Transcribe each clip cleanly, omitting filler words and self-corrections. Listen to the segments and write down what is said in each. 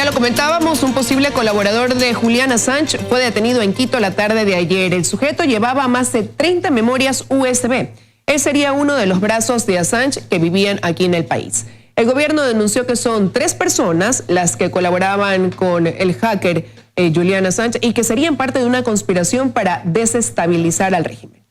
Ya lo comentábamos, un posible colaborador de Julian Assange fue detenido en Quito la tarde de ayer. El sujeto llevaba más de 30 memorias USB. Él sería uno de los brazos de Assange que vivían aquí en el país. El gobierno denunció que son 3 personas las que colaboraban con el hacker Julian Assange y que serían parte de una conspiración para desestabilizar al régimen.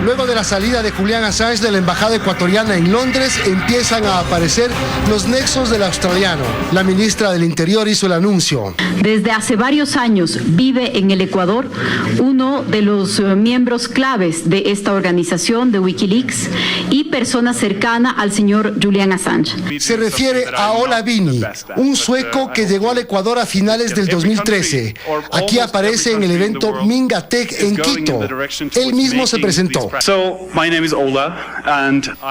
Luego de la salida de Julian Assange de la embajada ecuatoriana en Londres, empiezan a aparecer los nexos del australiano. La ministra del Interior hizo el anuncio. Desde hace varios años vive en el Ecuador uno de los miembros claves de esta organización de Wikileaks y persona cercana al señor Julian Assange. Se refiere a Ola Vini, un sueco que llegó al Ecuador a finales del 2013. Aquí aparece en el evento Mingatech en Quito. Él mismo se presentó.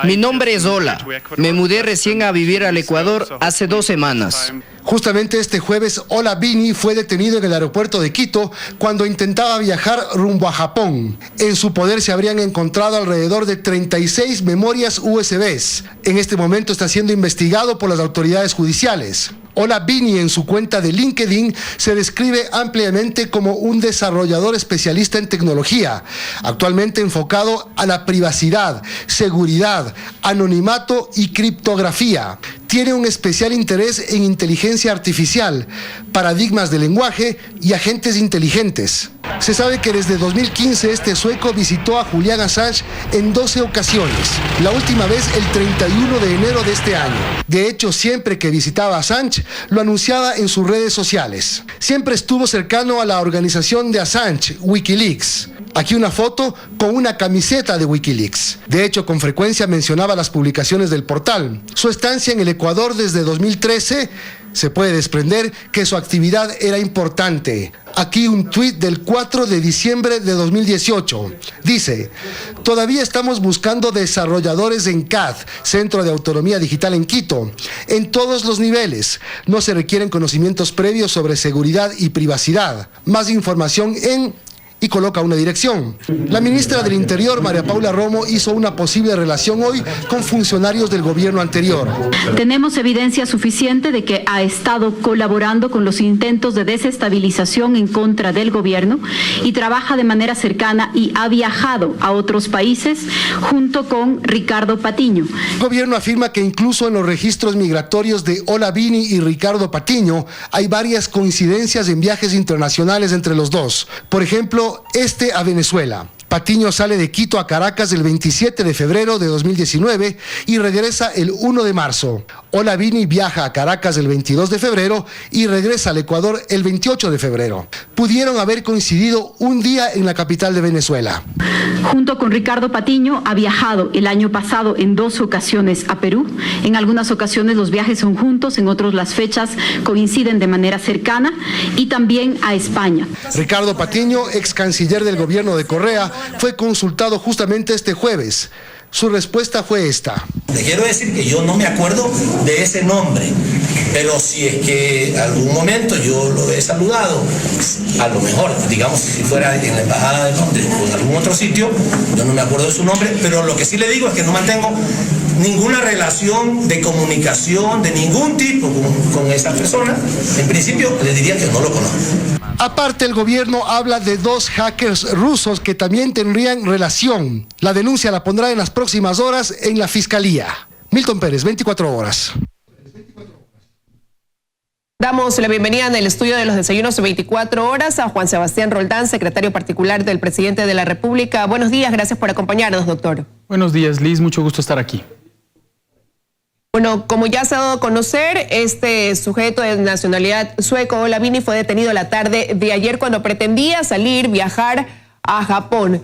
Mi nombre es Ola. Me mudé recién a vivir al Ecuador hace 2 semanas. Justamente este jueves, Ola Vini fue detenido en el aeropuerto de Quito cuando intentaba viajar rumbo a Japón. En su poder se habrían encontrado alrededor de 36 memorias USBs. En este momento está siendo investigado por las autoridades judiciales. Ola Vini en su cuenta de LinkedIn se describe ampliamente como un desarrollador especialista en tecnología, actualmente enfocado a la privacidad, seguridad, anonimato y criptografía. Tiene un especial interés en inteligencia artificial, paradigmas de lenguaje y agentes inteligentes. Se sabe que desde 2015 este sueco visitó a Julian Assange en 12 ocasiones, la última vez el 31 de enero de este año. De hecho, siempre que visitaba a Assange, lo anunciaba en sus redes sociales. Siempre estuvo cercano a la organización de Assange, Wikileaks. Aquí una foto con una camiseta de Wikileaks. De hecho, con frecuencia mencionaba las publicaciones del portal. Su estancia en el Ecuador desde 2013 se puede desprender que su actividad era importante. Aquí un tuit del 4 de diciembre de 2018. Dice: todavía estamos buscando desarrolladores en CAD, Centro de Autonomía Digital en Quito, en todos los niveles. No se requieren conocimientos previos sobre seguridad y privacidad. Más información en... y coloca una dirección. La ministra del Interior, María Paula Romo, hizo una posible relación hoy con funcionarios del gobierno anterior. Tenemos evidencia suficiente de que ha estado colaborando con los intentos de desestabilización en contra del gobierno y trabaja de manera cercana y ha viajado a otros países junto con Ricardo Patiño. El gobierno afirma que incluso en los registros migratorios de Ola Vini y Ricardo Patiño hay varias coincidencias en viajes internacionales entre los dos. Por ejemplo, a Venezuela. Patiño sale de Quito a Caracas el 27 de febrero de 2019 y regresa el 1 de marzo. Ola Vini viaja a Caracas el 22 de febrero y regresa al Ecuador el 28 de febrero. Pudieron haber coincidido un día en la capital de Venezuela. Junto con Ricardo Patiño ha viajado el año pasado en 2 ocasiones a Perú. En algunas ocasiones los viajes son juntos, en otros las fechas coinciden de manera cercana, y también a España. Ricardo Patiño, ex canciller del gobierno de Correa, fue consultado justamente este jueves. Su respuesta fue esta. Le quiero decir que yo no me acuerdo de ese nombre, pero si es que algún momento yo lo he saludado, a lo mejor, digamos, si fuera en la embajada de Londres o en algún otro sitio, yo no me acuerdo de su nombre, pero lo que sí le digo es que no mantengo ninguna relación de comunicación de ningún tipo con esa persona. En principio le diría que no lo conozco. Aparte, el gobierno habla de 2 hackers rusos que también tendrían relación. La denuncia la pondrá en las próximas horas en la Fiscalía. Milton Pérez, 24 horas. Damos la bienvenida en el estudio de los desayunos 24 horas a Juan Sebastián Roldán, secretario particular del presidente de la República. Buenos días, gracias por acompañarnos, doctor. Buenos días, Liz, mucho gusto estar aquí. Bueno, como ya se ha dado a conocer, este sujeto de nacionalidad sueco, Ola Vini, fue detenido la tarde de ayer cuando pretendía viajar a Japón.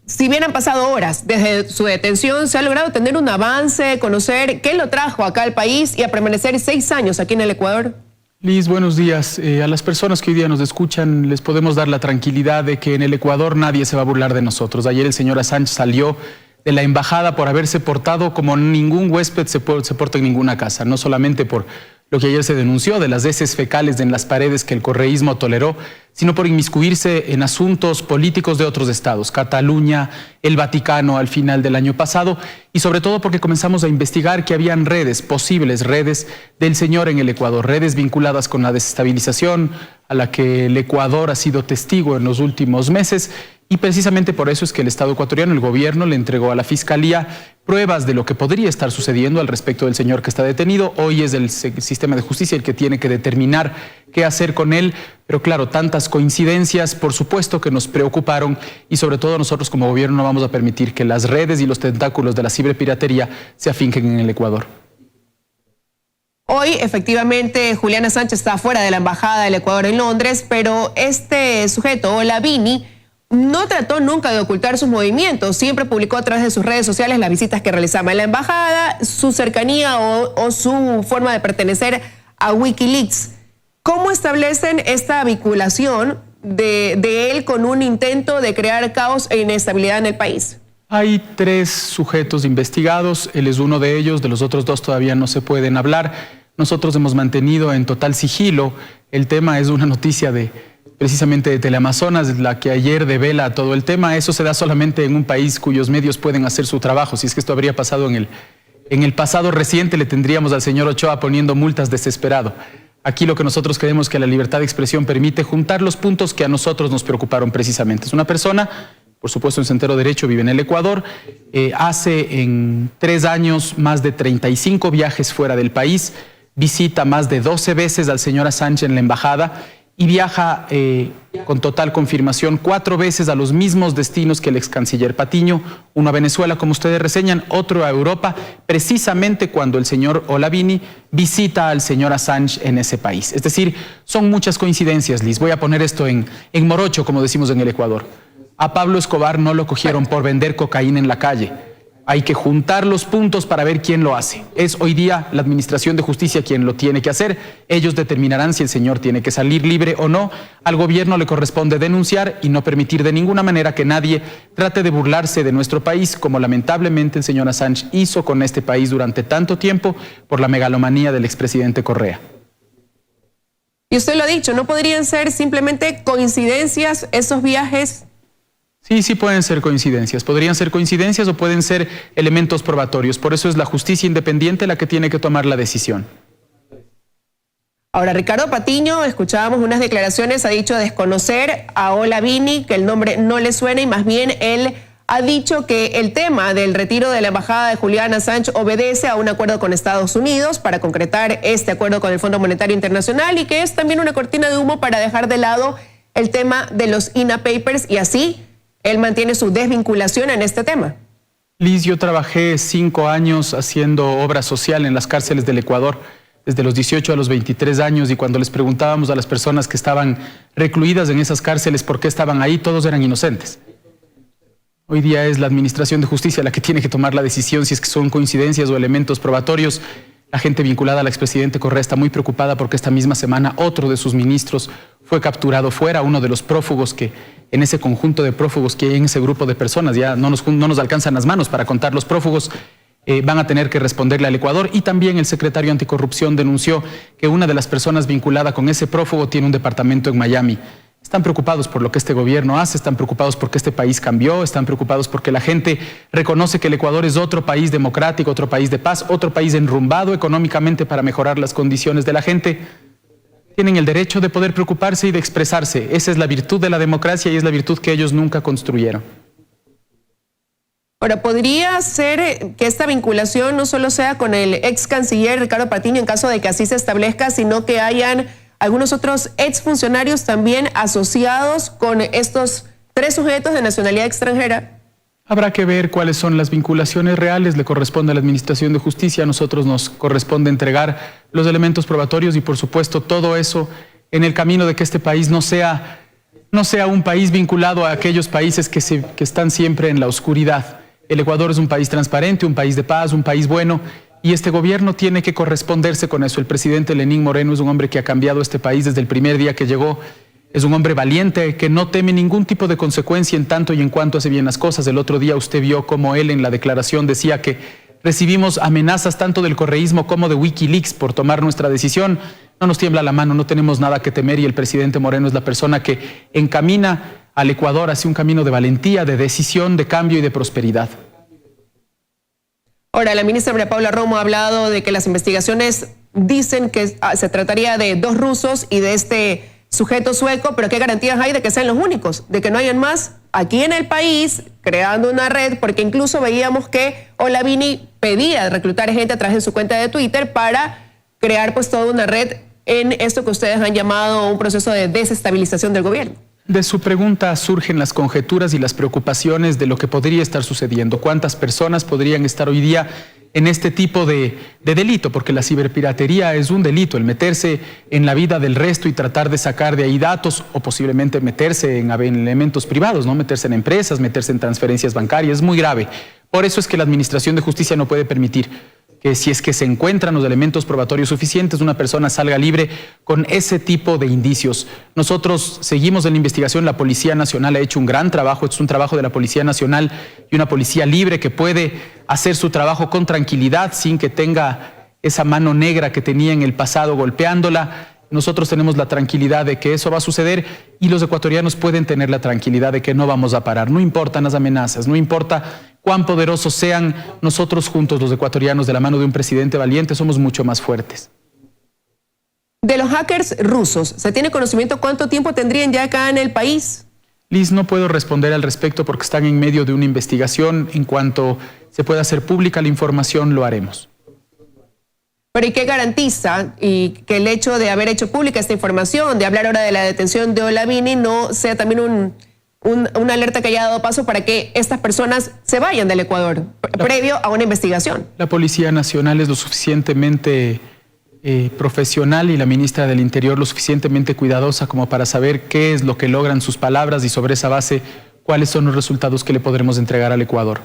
Si bien han pasado horas desde su detención, se ha logrado tener un avance, conocer qué lo trajo acá al país y a permanecer 6 años aquí en el Ecuador. Liz, buenos días. A las personas que hoy día nos escuchan les podemos dar la tranquilidad de que en el Ecuador nadie se va a burlar de nosotros. Ayer el señor Assange salió de la embajada por haberse portado como ningún huésped se porta en ninguna casa, no solamente por lo que ayer se denunció de las heces fecales en las paredes que el correísmo toleró, sino por inmiscuirse en asuntos políticos de otros estados, Cataluña, el Vaticano al final del año pasado, y sobre todo porque comenzamos a investigar que habían redes, posibles redes del señor en el Ecuador, redes vinculadas con la desestabilización a la que el Ecuador ha sido testigo en los últimos meses. Y precisamente por eso es que el Estado ecuatoriano, el gobierno, le entregó a la Fiscalía pruebas de lo que podría estar sucediendo al respecto del señor que está detenido. Hoy es el sistema de justicia el que tiene que determinar qué hacer con él. Pero claro, tantas coincidencias, por supuesto que nos preocuparon, y sobre todo nosotros como gobierno no vamos a permitir que las redes y los tentáculos de la ciberpiratería se afinquen en el Ecuador. Hoy, efectivamente, Julian Assange está fuera de la Embajada del Ecuador en Londres, pero este sujeto, Olavini, no trató nunca de ocultar sus movimientos, siempre publicó a través de sus redes sociales las visitas que realizaba en la embajada, su cercanía o su forma de pertenecer a Wikileaks. ¿Cómo establecen esta vinculación de él con un intento de crear caos e inestabilidad en el país? Hay 3 sujetos investigados, él es uno de ellos, de los otros 2 todavía no se pueden hablar. Nosotros hemos mantenido en total sigilo, el tema es una noticia precisamente de Teleamazonas, la que ayer devela todo el tema. Eso se da solamente en un país cuyos medios pueden hacer su trabajo. Si es que esto habría pasado en el pasado reciente, le tendríamos al señor Ochoa poniendo multas desesperado. Aquí lo que nosotros creemos que la libertad de expresión permite juntar los puntos que a nosotros nos preocuparon precisamente. Es una persona, por supuesto en su entero derecho, vive en el Ecuador, hace en 3 años más de 35 viajes fuera del país, visita más de 12 veces al señor Assange en la embajada, y viaja con total confirmación 4 veces a los mismos destinos que el ex canciller Patiño, uno a Venezuela, como ustedes reseñan, otro a Europa, precisamente cuando el señor Olavini visita al señor Assange en ese país. Es decir, son muchas coincidencias, Liz. Voy a poner esto en morocho, como decimos en el Ecuador. A Pablo Escobar no lo cogieron por vender cocaína en la calle. Hay que juntar los puntos para ver quién lo hace. Es hoy día la Administración de Justicia quien lo tiene que hacer. Ellos determinarán si el señor tiene que salir libre o no. Al gobierno le corresponde denunciar y no permitir de ninguna manera que nadie trate de burlarse de nuestro país, como lamentablemente el señor Assange hizo con este país durante tanto tiempo por la megalomanía del expresidente Correa. Y usted lo ha dicho, ¿no podrían ser simplemente coincidencias esos viajes? Sí pueden ser coincidencias. Podrían ser coincidencias o pueden ser elementos probatorios. Por eso es la justicia independiente la que tiene que tomar la decisión. Ahora, Ricardo Patiño, escuchábamos unas declaraciones, ha dicho desconocer a Olavini, que el nombre no le suena, y más bien él ha dicho que el tema del retiro de la embajada de Julian Assange obedece a un acuerdo con Estados Unidos para concretar este acuerdo con el Fondo Monetario Internacional, y que es también una cortina de humo para dejar de lado el tema de los INA Papers, y así él mantiene su desvinculación en este tema. Liz, yo trabajé 5 años haciendo obra social en las cárceles del Ecuador, desde los 18 a los 23 años, y cuando les preguntábamos a las personas que estaban recluidas en esas cárceles por qué estaban ahí, todos eran inocentes. Hoy día es la Administración de Justicia la que tiene que tomar la decisión si es que son coincidencias o elementos probatorios. La gente vinculada al expresidente Correa está muy preocupada porque esta misma semana otro de sus ministros fue capturado fuera, uno de los prófugos que en ese conjunto de prófugos que hay en ese grupo de personas, ya no nos alcanzan las manos para contar los prófugos, van a tener que responderle al Ecuador. Y también el secretario anticorrupción denunció que una de las personas vinculada con ese prófugo tiene un departamento en Miami. Están preocupados por lo que este gobierno hace, están preocupados porque este país cambió, están preocupados porque la gente reconoce que el Ecuador es otro país democrático, otro país de paz, otro país enrumbado económicamente para mejorar las condiciones de la gente. Tienen el derecho de poder preocuparse y de expresarse. Esa es la virtud de la democracia y es la virtud que ellos nunca construyeron. Ahora, ¿podría ser que esta vinculación no solo sea con el ex canciller Ricardo Patiño en caso de que así se establezca, sino que hayan algunos otros exfuncionarios también asociados con estos 3 sujetos de nacionalidad extranjera? Habrá que ver cuáles son las vinculaciones reales, le corresponde a la Administración de Justicia, a nosotros nos corresponde entregar los elementos probatorios y por supuesto todo eso en el camino de que este país no sea un país vinculado a aquellos países que están siempre en la oscuridad. El Ecuador es un país transparente, un país de paz, un país bueno, y este gobierno tiene que corresponderse con eso. El presidente Lenín Moreno es un hombre que ha cambiado este país desde el primer día que llegó. Es un hombre valiente que no teme ningún tipo de consecuencia en tanto y en cuanto hace bien las cosas. El otro día usted vio cómo él en la declaración decía que recibimos amenazas tanto del correísmo como de Wikileaks por tomar nuestra decisión. No nos tiembla la mano, no tenemos nada que temer y el presidente Moreno es la persona que encamina al Ecuador hacia un camino de valentía, de decisión, de cambio y de prosperidad. Ahora, la ministra María Paula Romo ha hablado de que las investigaciones dicen que se trataría de 2 rusos y de este sujeto sueco, pero ¿qué garantías hay de que sean los únicos? De que no hayan más aquí en el país creando una red, porque incluso veíamos que Olavini pedía reclutar gente a través de su cuenta de Twitter para crear pues toda una red en esto que ustedes han llamado un proceso de desestabilización del gobierno. De su pregunta surgen las conjeturas y las preocupaciones de lo que podría estar sucediendo. ¿Cuántas personas podrían estar hoy día en este tipo de delito? Porque la ciberpiratería es un delito, el meterse en la vida del resto y tratar de sacar de ahí datos o posiblemente meterse en elementos privados, ¿no? Meterse en empresas, meterse en transferencias bancarias, es muy grave. Por eso es que la Administración de Justicia no puede permitir que si es que se encuentran los elementos probatorios suficientes, una persona salga libre con ese tipo de indicios. Nosotros seguimos en la investigación, la Policía Nacional ha hecho un gran trabajo, es un trabajo de la Policía Nacional y una policía libre que puede hacer su trabajo con tranquilidad sin que tenga esa mano negra que tenía en el pasado golpeándola. Nosotros tenemos la tranquilidad de que eso va a suceder y los ecuatorianos pueden tener la tranquilidad de que no vamos a parar. No importan las amenazas, no importa cuán poderosos sean, nosotros juntos, los ecuatorianos, de la mano de un presidente valiente, somos mucho más fuertes. De los hackers rusos, ¿se tiene conocimiento cuánto tiempo tendrían ya acá en el país? Liz, no puedo responder al respecto porque están en medio de una investigación. En cuanto se pueda hacer pública la información, lo haremos. Pero ¿y qué garantiza y que el hecho de haber hecho pública esta información, de hablar ahora de la detención de Olavini, no sea también una alerta que haya dado paso para que estas personas se vayan del Ecuador previo a una investigación? La Policía Nacional es lo suficientemente profesional y la ministra del Interior lo suficientemente cuidadosa como para saber qué es lo que logran sus palabras y sobre esa base cuáles son los resultados que le podremos entregar al Ecuador.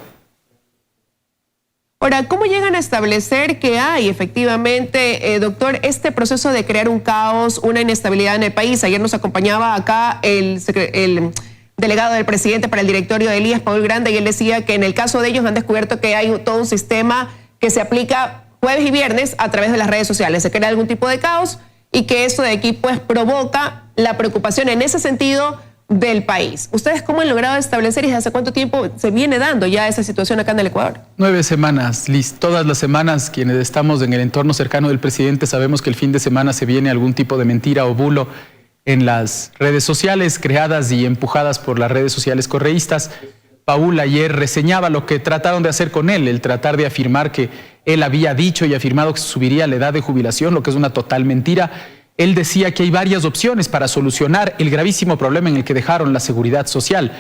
Ahora, ¿cómo llegan a establecer que hay efectivamente, doctor, este proceso de crear un caos, una inestabilidad en el país? Ayer nos acompañaba acá el delegado del presidente para el directorio de Elías, Paul Grande, y él decía que en el caso de ellos han descubierto que hay todo un sistema que se aplica jueves y viernes a través de las redes sociales. Se crea algún tipo de caos y que esto de aquí pues provoca la preocupación en ese sentido del país. ¿Ustedes cómo han logrado establecer y desde hace cuánto tiempo se viene dando ya esa situación acá en el Ecuador? 9 semanas, Liz. Todas las semanas quienes estamos en el entorno cercano del presidente sabemos que el fin de semana se viene algún tipo de mentira o bulo en las redes sociales creadas y empujadas por las redes sociales correístas. Paul ayer reseñaba lo que trataron de hacer con él, el tratar de afirmar que él había dicho y afirmado que se subiría la edad de jubilación, lo que es una total mentira. Él decía que hay varias opciones para solucionar el gravísimo problema en el que dejaron la seguridad social.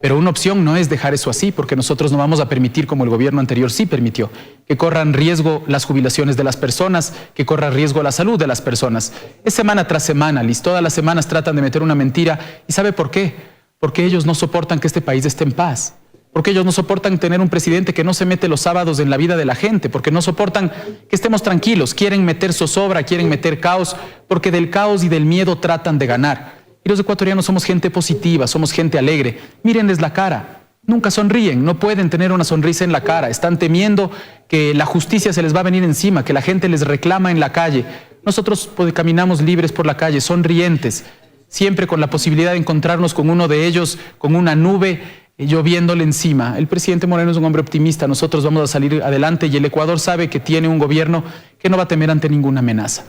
Pero una opción no es dejar eso así, porque nosotros no vamos a permitir, como el gobierno anterior sí permitió, que corran riesgo las jubilaciones de las personas, que corra riesgo la salud de las personas. Es semana tras semana, Liz. Todas las semanas tratan de meter una mentira. ¿Y sabe por qué? Porque ellos no soportan que este país esté en paz. Porque ellos no soportan tener un presidente que no se mete los sábados en la vida de la gente, porque no soportan que estemos tranquilos, quieren meter zozobra, quieren meter caos, porque del caos y del miedo tratan de ganar. Y los ecuatorianos somos gente positiva, somos gente alegre. Mírenles la cara, nunca sonríen, no pueden tener una sonrisa en la cara, están temiendo que la justicia se les va a venir encima, que la gente les reclama en la calle. Nosotros caminamos libres por la calle, sonrientes, siempre con la posibilidad de encontrarnos con uno de ellos, con una nube lloviéndole encima. El presidente Moreno es un hombre optimista, nosotros vamos a salir adelante y el Ecuador sabe que tiene un gobierno que no va a temer ante ninguna amenaza.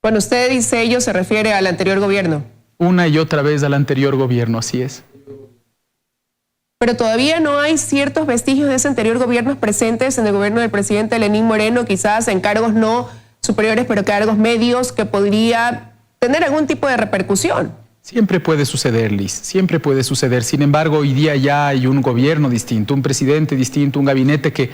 Cuando usted dice ello, se refiere al anterior gobierno. Una y otra vez al anterior gobierno, así es. Pero todavía no hay ciertos vestigios de ese anterior gobierno presentes en el gobierno del presidente Lenín Moreno, quizás en cargos no superiores, pero cargos medios, que podría tener algún tipo de repercusión. Siempre puede suceder, Liz, siempre puede suceder. Sin embargo, hoy día ya hay un gobierno distinto, un presidente distinto, un gabinete que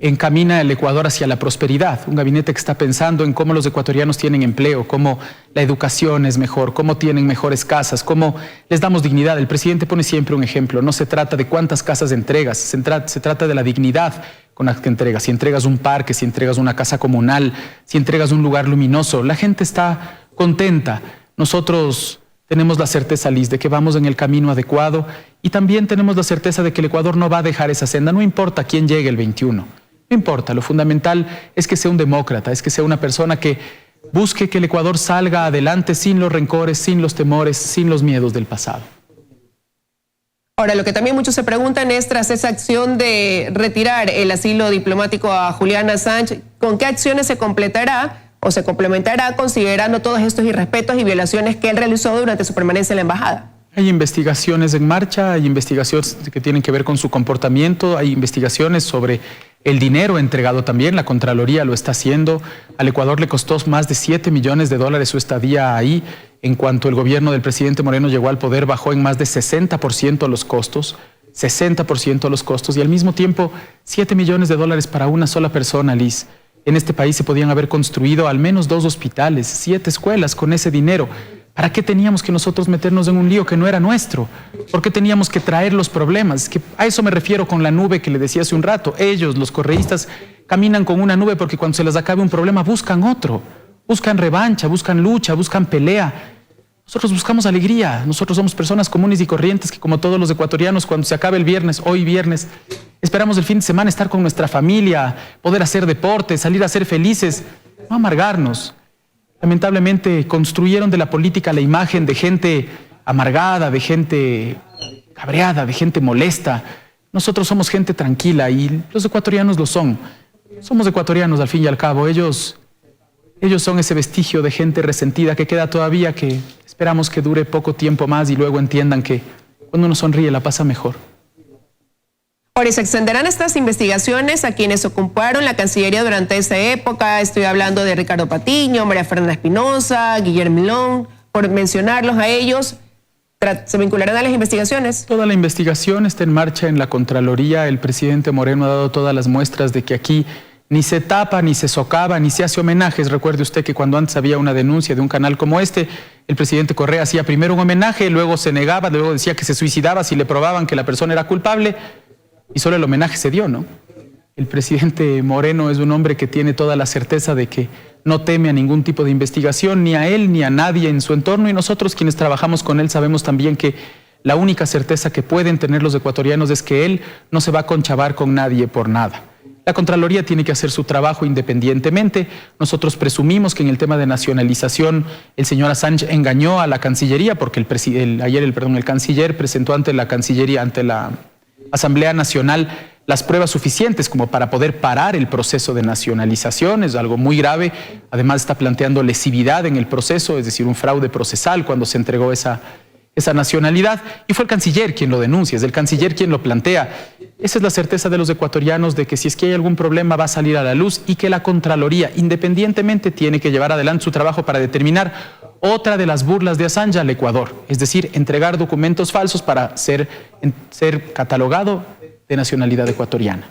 encamina el Ecuador hacia la prosperidad, un gabinete que está pensando en cómo los ecuatorianos tienen empleo, cómo la educación es mejor, cómo tienen mejores casas, cómo les damos dignidad. El presidente pone siempre un ejemplo, no se trata de cuántas casas entregas, se trata de la dignidad con la que entregas. Si entregas un parque, si entregas una casa comunal, si entregas un lugar luminoso, la gente está contenta. Nosotros tenemos la certeza, Liz, de que vamos en el camino adecuado y también tenemos la certeza de que el Ecuador no va a dejar esa senda, no importa quién llegue el 21, no importa, lo fundamental es que sea un demócrata, es que sea una persona que busque que el Ecuador salga adelante sin los rencores, sin los temores, sin los miedos del pasado. Ahora, lo que también muchos se preguntan es, tras esa acción de retirar el asilo diplomático a Julian Assange, ¿con qué acciones se completará o se complementará considerando todos estos irrespetos y violaciones que él realizó durante su permanencia en la embajada? Hay investigaciones en marcha, hay investigaciones que tienen que ver con su comportamiento, hay investigaciones sobre el dinero entregado también, la Contraloría lo está haciendo. Al Ecuador le costó más de $7 millones su estadía ahí. En cuanto el gobierno del presidente Moreno llegó al poder, bajó en más de 60% los costos, 60% los costos, y al mismo tiempo $7 millones para una sola persona, Liz. En este país se podían haber construido al menos 2 hospitales, 7 escuelas con ese dinero. ¿Para qué teníamos que nosotros meternos en un lío que no era nuestro? ¿Por qué teníamos que traer los problemas? Es que a eso me refiero con la nube que le decía hace un rato. Ellos, los correístas, caminan con una nube porque cuando se les acabe un problema buscan otro. Buscan revancha, buscan lucha, buscan pelea. Nosotros buscamos alegría. Nosotros somos personas comunes y corrientes que, como todos los ecuatorianos, cuando se acabe el viernes, hoy viernes, esperamos el fin de semana estar con nuestra familia, poder hacer deporte, salir a ser felices, no amargarnos. Lamentablemente construyeron de la política la imagen de gente amargada, de gente cabreada, de gente molesta. Nosotros somos gente tranquila y los ecuatorianos lo son. Somos ecuatorianos al fin y al cabo. Ellos son ese vestigio de gente resentida que queda todavía, que esperamos que dure poco tiempo más y luego entiendan que cuando uno sonríe la pasa mejor. Ahora, ¿se extenderán estas investigaciones a quienes ocuparon la Cancillería durante esa época? Estoy hablando de Ricardo Patiño, María Fernanda Espinosa, Guillermo Milón, por mencionarlos a ellos. ¿Se vincularán a las investigaciones? Toda la investigación está en marcha en la Contraloría. El presidente Moreno ha dado todas las muestras de que aquí ni se tapa, ni se socava, ni se hace homenajes. Recuerde usted que cuando antes había una denuncia de un canal como este, el presidente Correa hacía primero un homenaje, luego se negaba, luego decía que se suicidaba si le probaban que la persona era culpable. Y solo el homenaje se dio, ¿no? El presidente Moreno es un hombre que tiene toda la certeza de que no teme a ningún tipo de investigación, ni a él ni a nadie en su entorno, y nosotros quienes trabajamos con él sabemos también que la única certeza que pueden tener los ecuatorianos es que él no se va a conchavar con nadie por nada. La Contraloría tiene que hacer su trabajo independientemente. Nosotros presumimos que en el tema de nacionalización el señor Assange engañó a la Cancillería porque el canciller presentó ante la Cancillería, ante la Asamblea Nacional, las pruebas suficientes como para poder parar el proceso de nacionalización. Es algo muy grave. Además está planteando lesividad en el proceso, es decir, un fraude procesal cuando se entregó esa nacionalidad. Y fue el canciller quien lo denuncia, es el canciller quien lo plantea. Esa es la certeza de los ecuatorianos de que si es que hay algún problema va a salir a la luz y que la Contraloría independientemente tiene que llevar adelante su trabajo para determinar otra de las burlas de Assange al Ecuador, es decir, entregar documentos falsos para ser catalogado de nacionalidad ecuatoriana.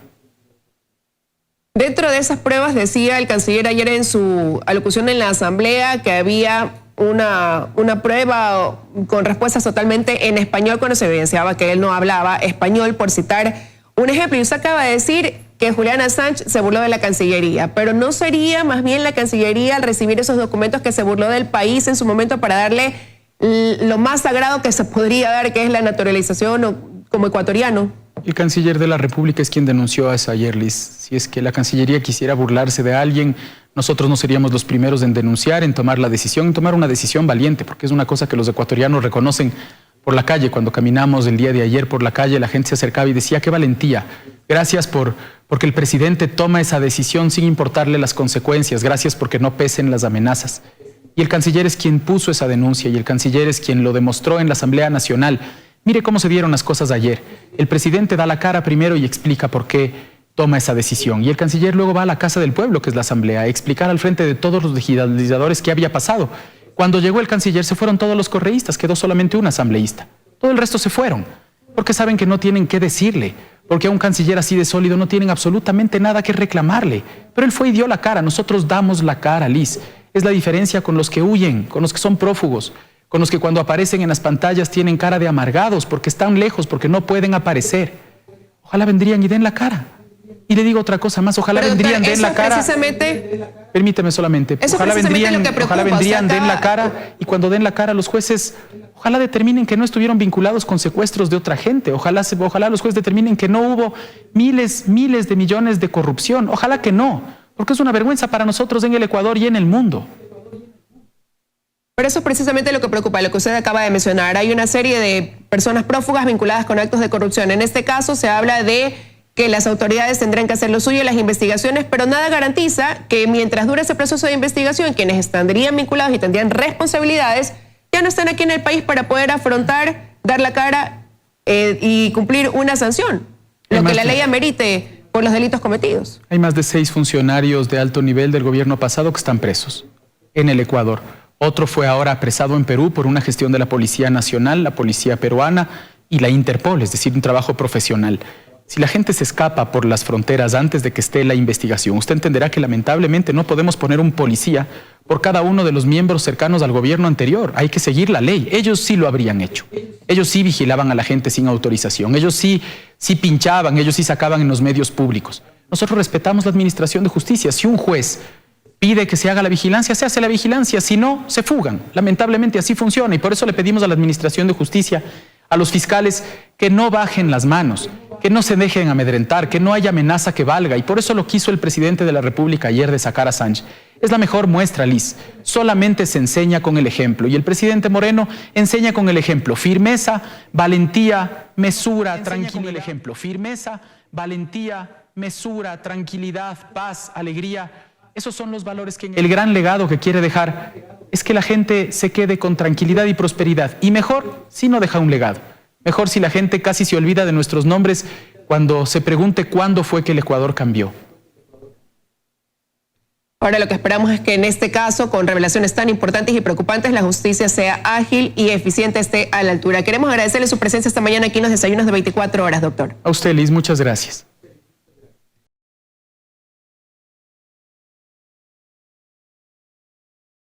Dentro de esas pruebas decía el canciller ayer en su alocución en la Asamblea que había una prueba con respuestas totalmente en español cuando se evidenciaba que él no hablaba español, por citar un ejemplo. Y usted acaba de decir que Julian Assange se burló de la Cancillería, pero ¿no sería más bien la Cancillería al recibir esos documentos que se burló del país en su momento para darle lo más sagrado que se podría dar, que es la naturalización como ecuatoriano? El canciller de la República es quien denunció eso ayer, Liz. Si es que la Cancillería quisiera burlarse de alguien, nosotros no seríamos los primeros en denunciar, en tomar la decisión, en tomar una decisión valiente, porque es una cosa que los ecuatorianos reconocen por la calle. Cuando caminamos el día de ayer por la calle, la gente se acercaba y decía, qué valentía. Gracias porque el presidente toma esa decisión sin importarle las consecuencias. Gracias porque no pesen las amenazas. Y el canciller es quien puso esa denuncia y el canciller es quien lo demostró en la Asamblea Nacional. Mire cómo se dieron las cosas ayer. El presidente da la cara primero y explica por qué toma esa decisión. Y el canciller luego va a la Casa del Pueblo, que es la Asamblea, a explicar al frente de todos los legisladores qué había pasado. Cuando llegó el canciller se fueron todos los correístas, quedó solamente un asambleísta. Todo el resto se fueron, porque saben que no tienen qué decirle, porque a un canciller así de sólido no tienen absolutamente nada que reclamarle. Pero él fue y dio la cara, nosotros damos la cara, Liz. Es la diferencia con los que huyen, con los que son prófugos, con los que cuando aparecen en las pantallas tienen cara de amargados, porque están lejos, porque no pueden aparecer. Ojalá vendrían y den la cara. Y le digo otra cosa más, ojalá vendrían, den la cara. Permíteme solamente. Ojalá vendrían, den la cara y cuando den la cara los jueces Ojalá determinen que no estuvieron vinculados con secuestros de otra gente. Ojalá los jueces determinen que no hubo miles de millones de corrupción. Ojalá que no, porque es una vergüenza para nosotros en el Ecuador y en el mundo. Pero eso es precisamente lo que preocupa, lo que usted acaba de mencionar. Hay una serie de personas prófugas vinculadas con actos de corrupción. En este caso se habla de que las autoridades tendrán que hacer lo suyo en las investigaciones, pero nada garantiza que mientras dure ese proceso de investigación, quienes estarían vinculados y tendrían responsabilidades ya no están aquí en el país para poder afrontar, dar la cara y cumplir una sanción, lo que la ley amerite por los delitos cometidos. Hay más de 6 funcionarios de alto nivel del gobierno pasado que están presos en el Ecuador. Otro fue ahora apresado en Perú por una gestión de la Policía Nacional, la Policía Peruana y la Interpol, es decir, un trabajo profesional. Si la gente se escapa por las fronteras antes de que esté la investigación, usted entenderá que lamentablemente no podemos poner un policía por cada uno de los miembros cercanos al gobierno anterior. Hay que seguir la ley. Ellos sí lo habrían hecho. Ellos sí vigilaban a la gente sin autorización. Ellos sí pinchaban, ellos sí sacaban en los medios públicos. Nosotros respetamos la administración de justicia. Si un juez pide que se haga la vigilancia, se hace la vigilancia. Si no, se fugan. Lamentablemente así funciona y por eso le pedimos a la administración de justicia, a los fiscales, que no bajen las manos, que no se dejen amedrentar, que no haya amenaza que valga. Y por eso lo quiso el presidente de la República ayer de sacar a Assange. Es la mejor muestra, Liz. Solamente se enseña con el ejemplo. Y el presidente Moreno enseña con el ejemplo. Firmeza, valentía, mesura, tranquilidad. Firmeza, valentía, mesura, tranquilidad, paz, alegría. Esos son los valores que... El gran legado que quiere dejar es que la gente se quede con tranquilidad y prosperidad. Y mejor si no deja un legado. Mejor si la gente casi se olvida de nuestros nombres cuando se pregunte cuándo fue que el Ecuador cambió. Ahora lo que esperamos es que en este caso, con revelaciones tan importantes y preocupantes, la justicia sea ágil y eficiente, esté a la altura. Queremos agradecerle su presencia esta mañana aquí en los Desayunos de 24 horas, doctor. A usted, Liz, muchas gracias.